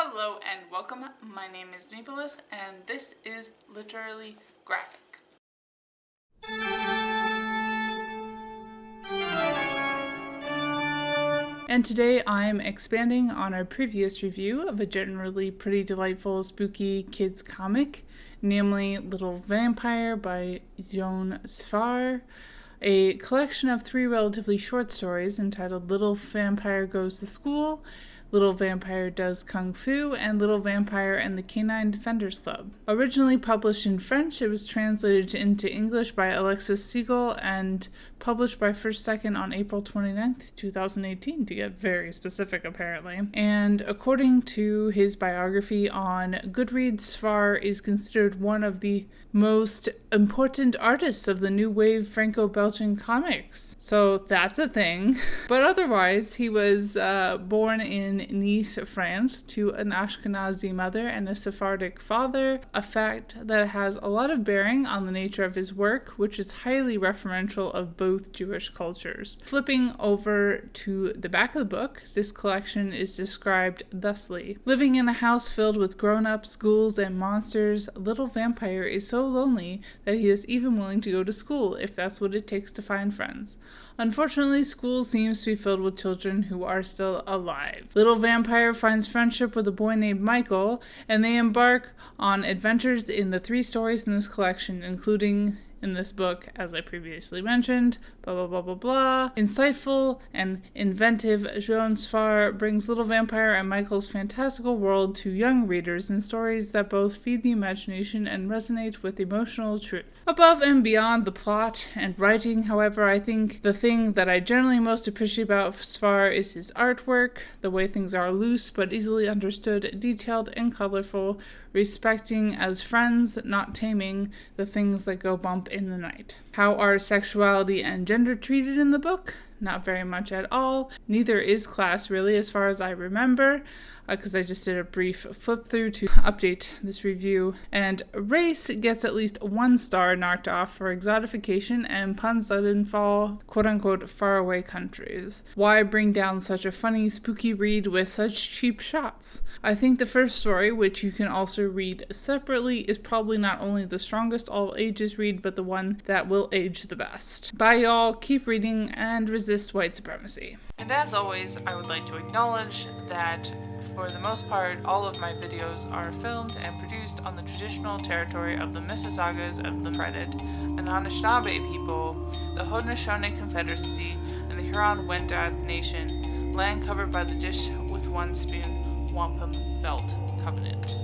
Hello and welcome. My name is Nicholas and this is Literally Graphic. And today I'm expanding on our previous review of a generally pretty delightful, spooky kids comic, namely Little Vampire by Joann Sfar, a collection of 3 relatively short stories entitled Little Vampire Goes to School, Little Vampire Does Kung Fu, and Little Vampire and the Canine Defenders Club. Originally published in French, it was translated into English by Alexis Siegel and published by First Second on April 29th, 2018, to get very specific apparently. And according to his biography on Goodreads, Sfar is considered one of the most important artists of the new wave Franco-Belgian comics. So that's a thing. But otherwise, he was born in Nice, France, to an Ashkenazi mother and a Sephardic father, a fact that has a lot of bearing on the nature of his work, which is highly referential of both Jewish cultures. Flipping over to the back of the book, this collection is described thusly. Living in a house filled with grown-ups, ghouls, and monsters, Little Vampire is so lonely that he is even willing to go to school if that's what it takes to find friends. Unfortunately, school seems to be filled with children who are still alive. Little Vampire finds friendship with a boy named Michael, and they embark on adventures in the 3 stories in this collection, including in this book, as I previously mentioned, blah blah blah blah blah. Insightful and inventive, Joann Sfar brings Little Vampire and Michael's fantastical world to young readers in stories that both feed the imagination and resonate with emotional truth. Above and beyond the plot and writing, however, I think the thing that I generally most appreciate about Sfar is his artwork, the way things are loose but easily understood, detailed and colorful, respecting as friends, not taming the things that go bump in the night. How are sexuality and gender treated in the book? Not very much at all. Neither is class, really, as far as I remember, because I just did a brief flip through to update this review. And race gets at least 1 star knocked off for exotification and puns that involve quote-unquote faraway countries. Why bring down such a funny, spooky read with such cheap shots? I think the first story, which you can also read separately, is probably not only the strongest all ages read, but the one that will age the best. Bye y'all, keep reading and resist white supremacy. And as always, I would like to acknowledge that for the most part, all of my videos are filmed and produced on the traditional territory of the Mississaugas of the Credit, an Anishinaabe people, the Haudenosaunee Confederacy, and the Huron-Wendat Nation, land covered by the Dish with One Spoon Wampum Belt Covenant.